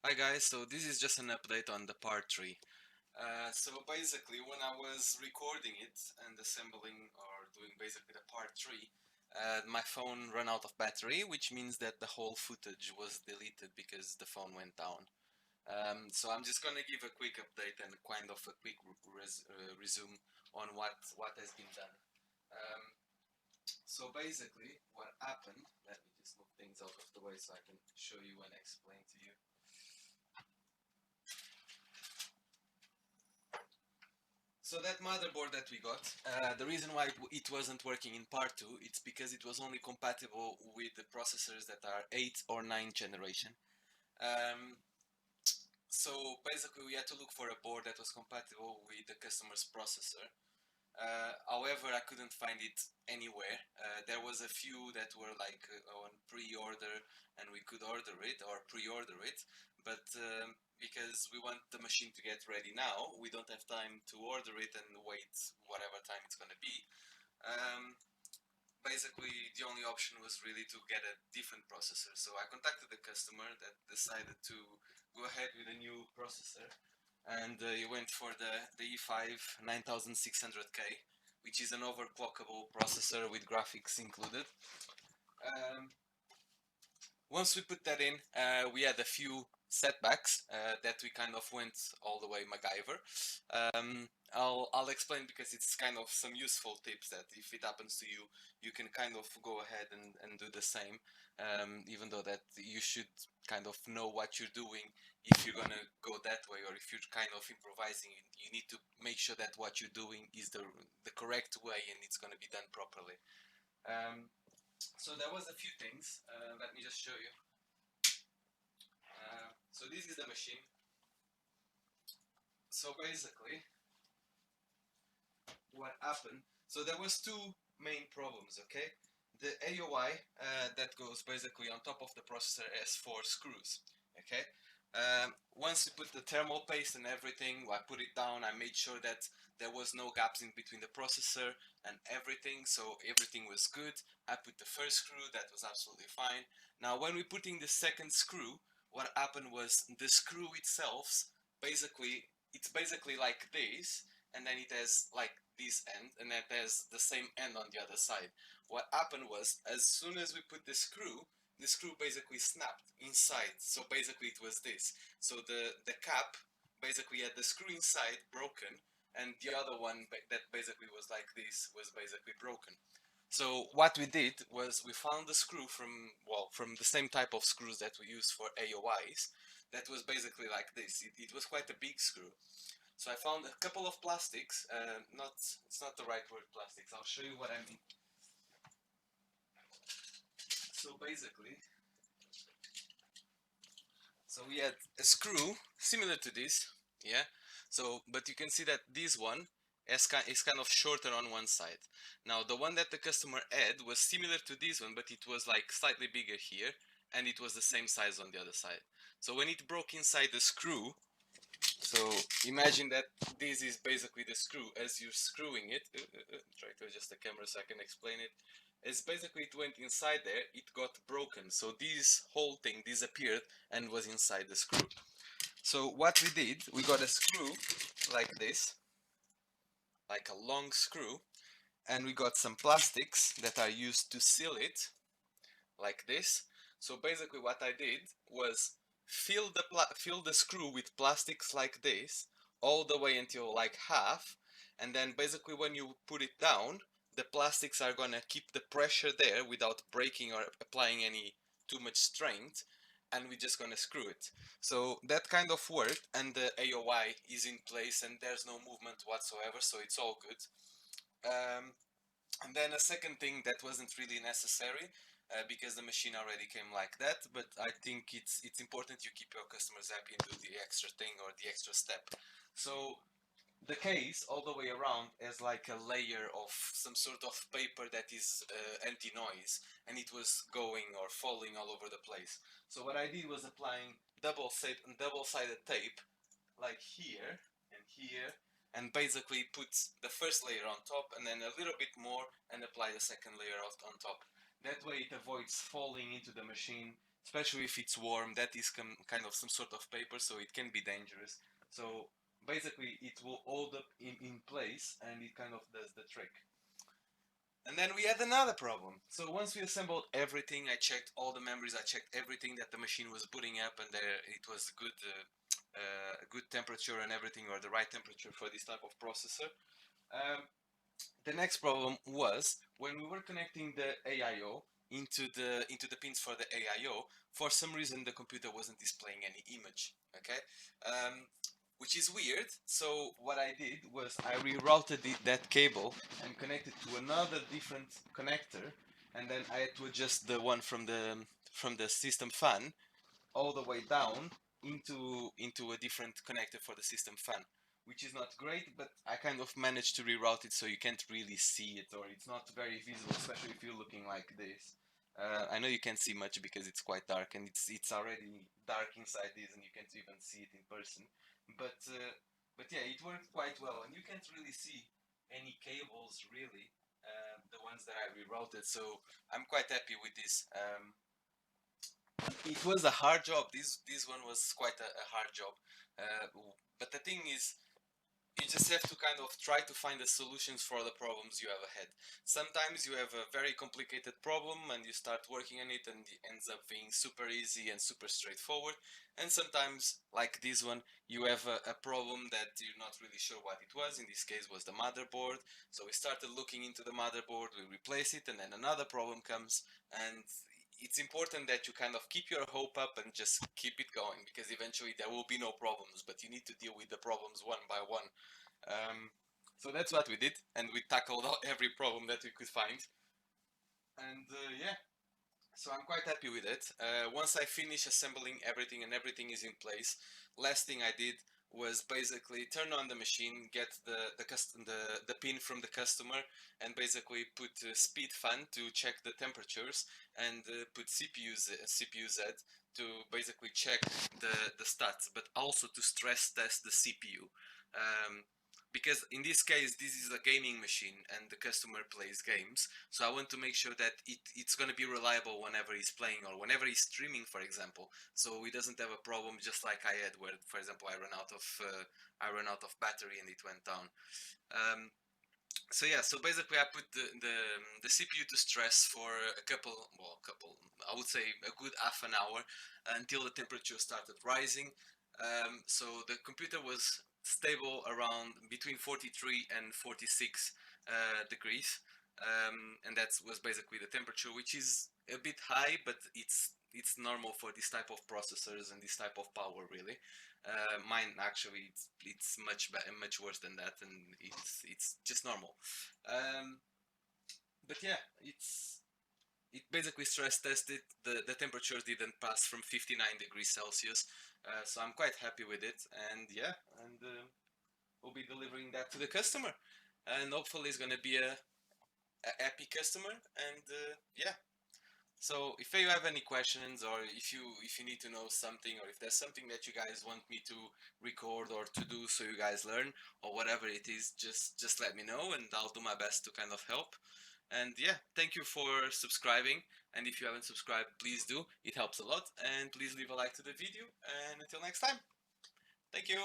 Hi guys, so this is just an update on the part 3. So basically when I was recording it and assembling or doing basically the part 3, my phone ran out of battery, which means that the whole footage was deleted because the phone went down. So I'm just gonna give a quick update and kind of a quick resume on what has been done. Um, so basically what happened, let me just move things out of the way so I can show you and explain to you. So that motherboard that we got, the reason why it wasn't working in part 2, it's because it was only compatible with the processors that are 8 or 9 generation. Um, so basically we had to look for a board that was compatible with the customer's processor. However, I couldn't find it anywhere. There was a few that were like on pre-order and we could order it or pre-order it, but because we want the machine to get ready now, we don't have time to order it and wait whatever time it's gonna be. Um, Basically, the only option was really to get a different processor. So I contacted the customer that decided to go ahead with a new processor, and he went for the E5 9600K, which is an overclockable processor with graphics included. Um, Once we put that in, we had a few setbacks that we kind of went all the way MacGyver. I'll explain because it's kind of some useful tips that if it happens to you, you can kind of go ahead and do the same. Even though that you should kind of know what you're doing if you're gonna go that way, or if you're kind of improvising, you need to make sure that what you're doing is the correct way and it's gonna be done properly. Um, so there was a few things. Let me just show you. So this is the machine. So basically, what happened? So there was two main problems. Okay, the AOI that goes basically on top of the processor has 4 screws. Okay. Once you put the thermal paste and everything, I put it down. I made sure that there was no gaps in between the processor and everything, so everything was good. I put the first screw, that was absolutely fine. Now, when we put in the second screw, what happened was the screw itself, basically, it's basically like this, and then it has like this end, and it has the same end on the other side. What happened was, as soon as we put the screw basically snapped inside. So basically it was this. So the cap basically had the screw inside broken, and the other one that basically was like this was basically broken. So what we did was we found the screw from the same type of screws that we use for AOIs. That was basically like this. It was quite a big screw. So I found a couple of plastics. Not It's not the right word, plastics. I'll show you what I mean. So basically, so we had a screw similar to this, yeah. So, but you can see that this one is kind of shorter on one side. Now, the one that the customer had was similar to this one, but it was like slightly bigger here, and it was the same size on the other side. So when it broke inside the screw, so imagine that this is basically the screw. As you're screwing it, try to adjust the camera so I can explain it. As basically it went inside there, it got broken. So this whole thing disappeared and was inside the screw. So what we did, we got a screw like this, like a long screw, and we got some plastics that are used to seal it, like this. So basically what I did was fill the screw with plastics like this all the way until like half, and then basically when you put it down, the plastics are gonna keep the pressure there without breaking or applying any too much strength, and we're just gonna screw it. So that kind of worked, and the AOI is in place and there's no movement whatsoever, so it's all good. um, and then a second thing that wasn't really necessary, because the machine already came like that, but I think it's important you keep your customers happy and do the extra thing or the extra step. So the case all the way around has like a layer of some sort of paper that is anti-noise, and it was going or falling all over the place. So what I did was applying double-sided tape like here and here, and basically put the first layer on top and then a little bit more and apply the second layer on top. That way it avoids falling into the machine, especially if it's warm. That is kind of some sort of paper, so it can be dangerous. So basically it will hold up in place, and it kind of does the trick. And then we had another problem. So once we assembled everything, I checked all the memories, I checked everything that the machine was booting up, and there it was good temperature and everything, or the right temperature for this type of processor. Um, the next problem was when we were connecting the AIO into the pins for the AIO. For some reason, the computer wasn't displaying any image. Okay, which is weird. So what I did was I rerouted that cable and connected to another different connector, and then I had to adjust the one from the system fan all the way down into a different connector for the system fan, which is not great, but I kind of managed to reroute it so you can't really see it, or it's not very visible, especially if you're looking like this. I know you can't see much because it's quite dark, and it's already dark inside this, and you can't even see it in person. But yeah, it worked quite well, and you can't really see any cables really, the ones that I rerouted. So I'm quite happy with this. It was a hard job. This one was quite a hard job. Uh, but the thing is, you just have to kind of try to find the solutions for the problems you have ahead. Sometimes you have a very complicated problem and you start working on it and it ends up being super easy and super straightforward. And sometimes, like this one, you have a problem that you're not really sure what it was. In this case was the motherboard. So we started looking into the motherboard, we replace it, and then another problem comes, and it's important that you kind of keep your hope up and just keep it going, because eventually there will be no problems, but you need to deal with the problems one by one. So that's what we did, and we tackled every problem that we could find. And yeah, so I'm quite happy with it. Once I finish assembling everything and everything is in place, last thing I did was basically turn on the machine, get the pin from the customer, and basically put speed fan to check the temperatures, and put CPU Z to basically check the stats, but also to stress test the CPU. Um, because in this case, this is a gaming machine and the customer plays games, so I want to make sure that it's going to be reliable whenever he's playing or whenever he's streaming, for example, so he doesn't have a problem just like I had, where, for example, I ran out of battery and it went down. So yeah, so basically I put the CPU to stress for I would say a good half an hour, until the temperature started rising. So the computer was stable around between 43 and 46 degrees, and that was basically the temperature, which is a bit high, but it's normal for this type of processors and this type of power, really. Mine actually it's much worse than that, and it's just normal. Um, but yeah, it basically stress tested. The temperatures didn't pass from 59 degrees Celsius, so I'm quite happy with it. And yeah, and we'll be delivering that to the customer, and hopefully it's gonna be a happy customer. And yeah. So if you have any questions, or if you need to know something, or if there's something that you guys want me to record or to do so you guys learn, or whatever it is, just let me know and I'll do my best to kind of help. And yeah, thank you for subscribing. And if you haven't subscribed, please do. It helps a lot. And please leave a like to the video. And until next time, thank you.